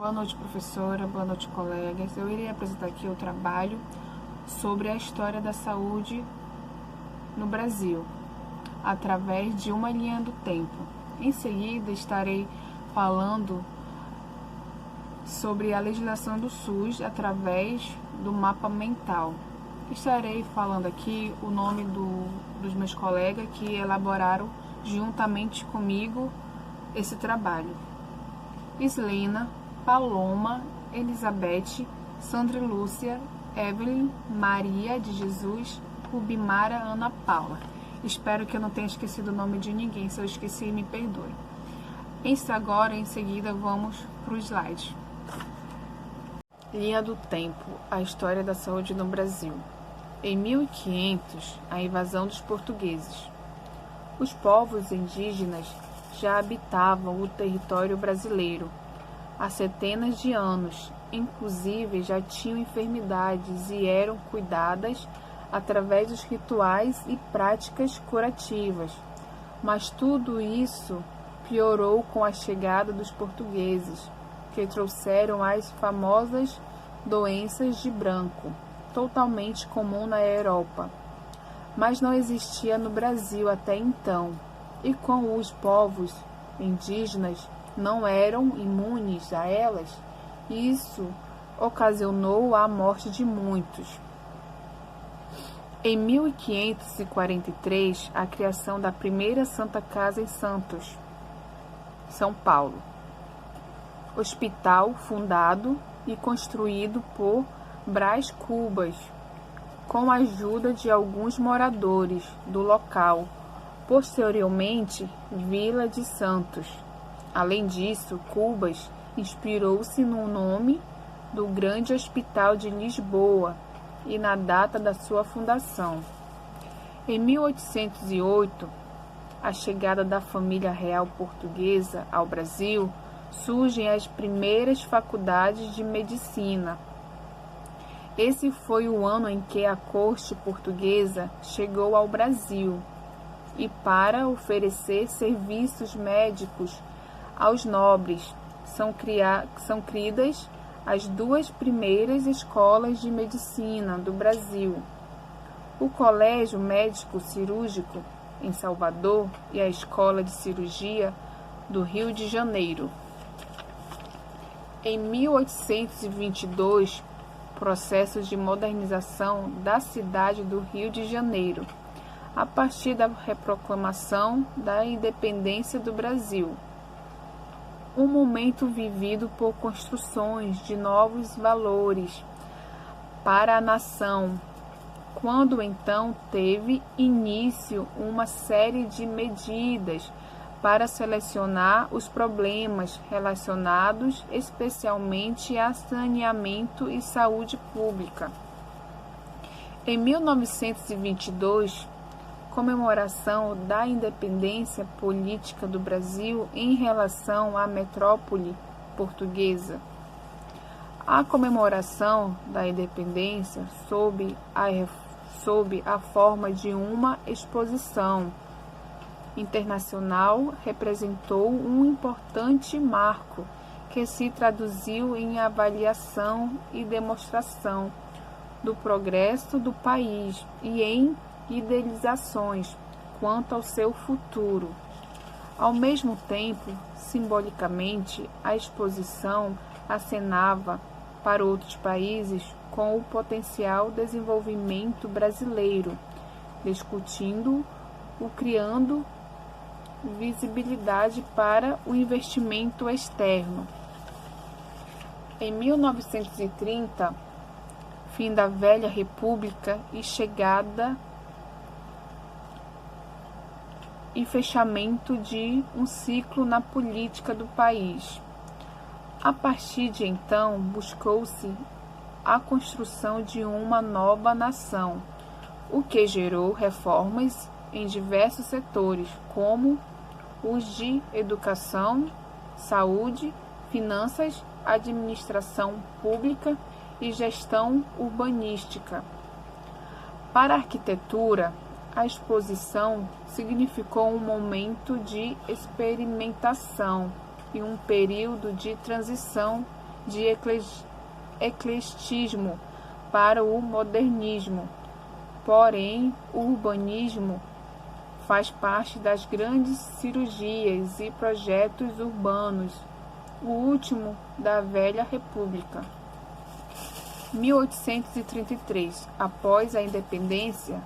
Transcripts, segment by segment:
Boa noite, professora. Boa noite, colegas. Eu irei apresentar aqui o trabalho sobre a história da saúde no Brasil, através de uma linha do tempo. Em seguida, estarei falando sobre a legislação do SUS através do mapa mental. Estarei falando aqui o nome dos meus colegas que elaboraram juntamente comigo esse trabalho: Islena, Paloma, Elizabeth, Sandra Lúcia, Evelyn, Maria de Jesus, Rubimara, Ana Paula. Espero que eu não tenha esquecido o nome de ninguém. Se eu esqueci, me perdoe. Em seguida, vamos para o slide. Linha do tempo. A história da saúde no Brasil. Em 1500, a invasão dos portugueses. Os povos indígenas já habitavam o território brasileiro há centenas de anos. Inclusive, já tinham enfermidades e eram cuidadas através dos rituais e práticas curativas. Mas tudo isso piorou com a chegada dos portugueses, que trouxeram as famosas doenças de branco, totalmente comum na Europa, mas não existia no Brasil até então, e como os povos indígenas não eram imunes a elas, isso ocasionou a morte de muitos. Em 1543, a criação da primeira Santa Casa em Santos, São Paulo. Hospital fundado e construído por Brás Cubas, com a ajuda de alguns moradores do local, posteriormente Vila de Santos. Além disso, Cubas inspirou-se no nome do grande hospital de Lisboa e na data da sua fundação. Em 1808, a chegada da família real portuguesa ao Brasil, surgem as primeiras faculdades de medicina. Esse foi o ano em que a corte portuguesa chegou ao Brasil e, para oferecer serviços médicos aos nobres, são criadas as duas primeiras escolas de medicina do Brasil: o Colégio Médico Cirúrgico, em Salvador, e a Escola de Cirurgia do Rio de Janeiro. Em 1822, processos de modernização da cidade do Rio de Janeiro, a partir da reproclamação da independência do Brasil. Um momento vivido por construções de novos valores para a nação, quando então teve início uma série de medidas para selecionar os problemas relacionados especialmente a saneamento e saúde pública. Em 1922, comemoração da independência política do Brasil em relação à metrópole portuguesa. A comemoração da independência sob a forma de uma exposição internacional representou um importante marco que se traduziu em avaliação e demonstração do progresso do país e em idealizações quanto ao seu futuro. Ao mesmo tempo, simbolicamente, a exposição acenava para outros países com o potencial desenvolvimento brasileiro, discutindo o criando visibilidade para o investimento externo. Em 1930, fim da velha república e chegada e fechamento de um ciclo na política do país. A partir de então, buscou-se a construção de uma nova nação, o que gerou reformas em diversos setores, como os de educação, saúde, finanças, administração pública e gestão urbanística. Para a arquitetura, a exposição significou um momento de experimentação e um período de transição de ecletismo para o modernismo. Porém, o urbanismo faz parte das grandes cirurgias e projetos urbanos, o último da velha República. 1833, após a independência,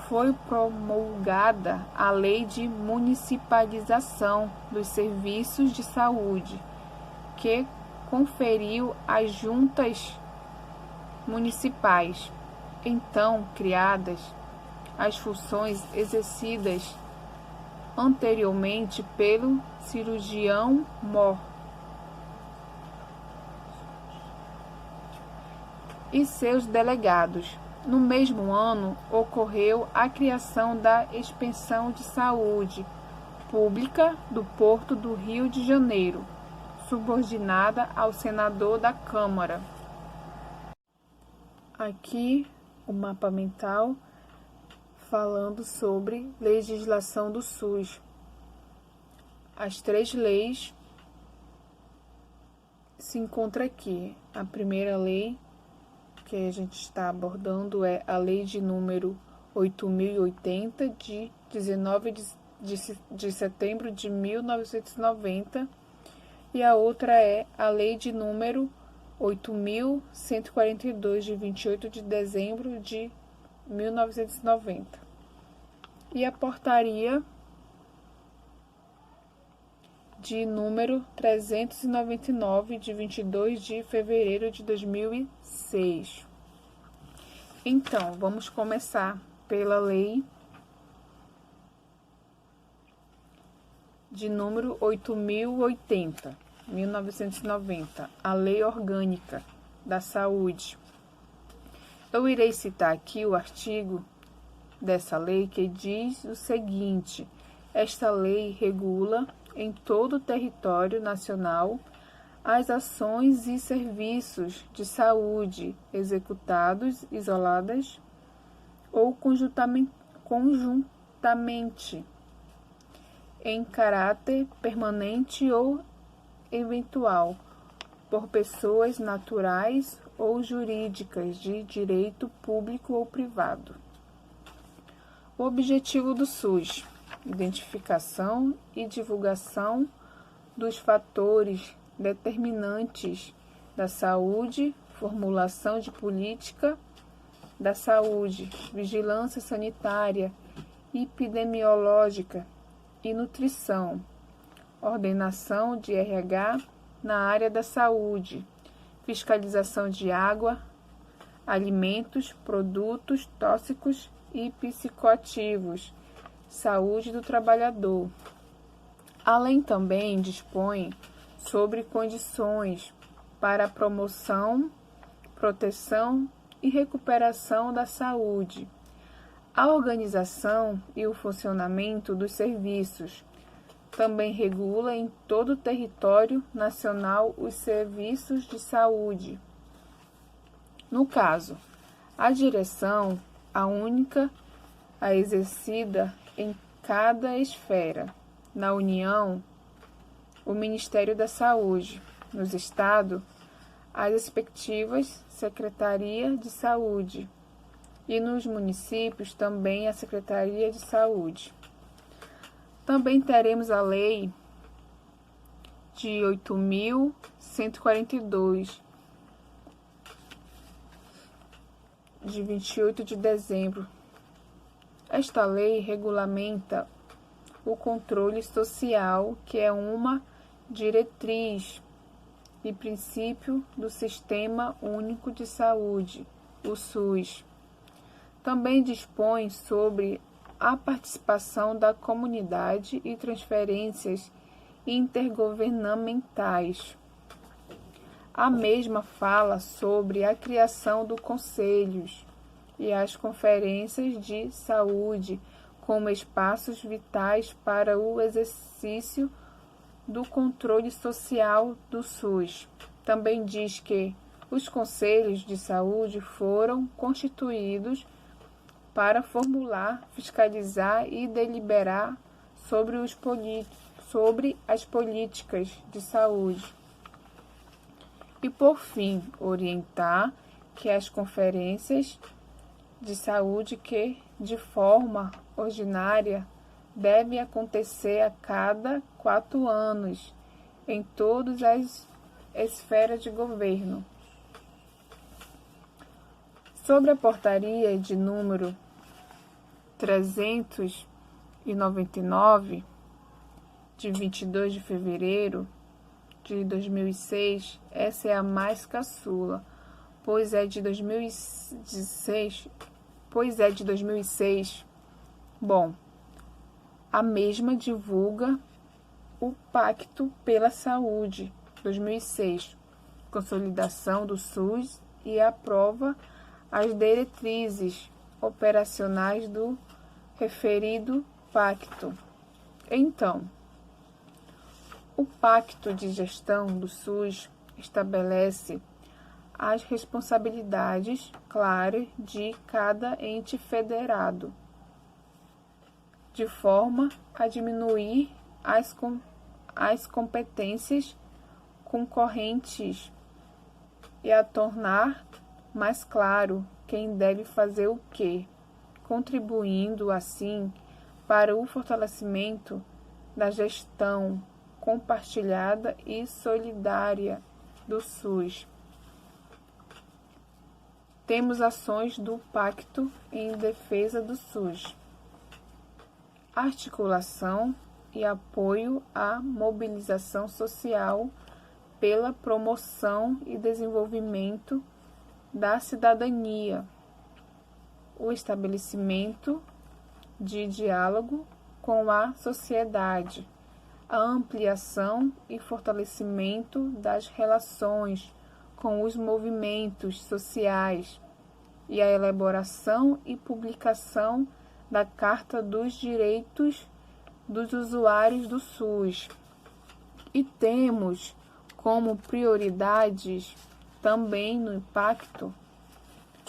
foi promulgada a Lei de Municipalização dos Serviços de Saúde, que conferiu às juntas municipais, então criadas, as funções exercidas anteriormente pelo cirurgião-mor e seus delegados. No mesmo ano, ocorreu a criação da Inspeção de Saúde Pública do Porto do Rio de Janeiro, subordinada ao senador da Câmara. Aqui o mapa mental falando sobre legislação do SUS. As 3 leis se encontram aqui. A primeira lei que a gente está abordando é a Lei de número 8.080, de 19 de setembro de 1990, e a outra é a Lei de número 8.142, de 28 de dezembro de 1990, e a Portaria de número 399, de 22 de fevereiro de 2006. Então, vamos começar pela Lei de número 8.080, 1990, a Lei Orgânica da Saúde. Eu irei citar aqui o artigo dessa lei que diz o seguinte: esta lei regula em todo o território nacional as ações e serviços de saúde executados isoladas ou conjuntamente em caráter permanente ou eventual por pessoas naturais ou jurídicas de direito público ou privado. O objetivo do SUS: identificação e divulgação dos fatores determinantes da saúde, formulação de política da saúde, vigilância sanitária, epidemiológica e nutrição, ordenação de RH na área da saúde, fiscalização de água, alimentos, produtos tóxicos e psicoativos, saúde do trabalhador. Além também dispõe sobre condições para a promoção, proteção e recuperação da saúde, a organização e o funcionamento dos serviços. Também regula em todo o território nacional os serviços de saúde. No caso, a direção, a única a exercida em cada esfera. Na União, o Ministério da Saúde. Nos estados, as respectivas Secretaria de Saúde. E nos municípios, também a Secretaria de Saúde. Também teremos a Lei de 8.142, de 28 de dezembro. Esta lei regulamenta o controle social, que é uma diretriz e princípio do Sistema Único de Saúde, o SUS. Também dispõe sobre a participação da comunidade e transferências intergovernamentais. A mesma fala sobre a criação dos conselhos e as conferências de saúde como espaços vitais para o exercício do controle social do SUS. Também diz que os conselhos de saúde foram constituídos para formular, fiscalizar e deliberar sobre as políticas de saúde. E, por fim, orientar que as conferências de saúde que, de forma ordinária, devem acontecer a cada 4 anos em todas as esferas de governo. Sobre a portaria de número 399, de 22 de fevereiro de 2006, essa é a mais caçula, pois é de 2006. Bom, a mesma divulga o Pacto pela Saúde 2006, consolidação do SUS, e aprova as diretrizes operacionais do referido pacto. Então, o Pacto de Gestão do SUS estabelece as responsabilidades claras de cada ente federado, de forma a diminuir as competências concorrentes e a tornar mais claro quem deve fazer o quê, contribuindo assim para o fortalecimento da gestão compartilhada e solidária do SUS. Temos ações do Pacto em defesa do SUS, articulação e apoio à mobilização social pela promoção e desenvolvimento da cidadania, o estabelecimento de diálogo com a sociedade, a ampliação e fortalecimento das relações com os movimentos sociais e a elaboração e publicação da Carta dos Direitos dos Usuários do SUS. E temos como prioridades também no impacto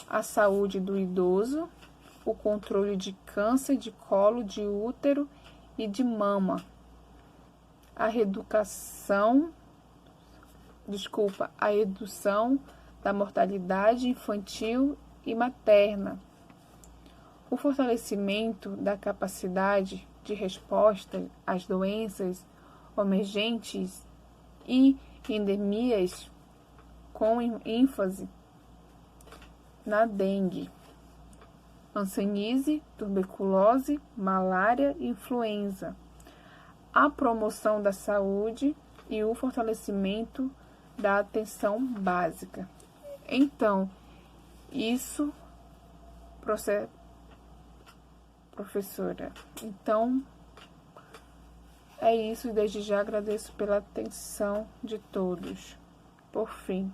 a saúde do idoso, o controle de câncer de colo de útero e de mama, a redução da mortalidade infantil e materna, o fortalecimento da capacidade de resposta às doenças emergentes e endemias, com ênfase na dengue, hanseníase, tuberculose, malária e influenza, a promoção da saúde e o fortalecimento da atenção básica. Então, isso, professora. Então, é isso. Desde já agradeço pela atenção de todos. Por fim.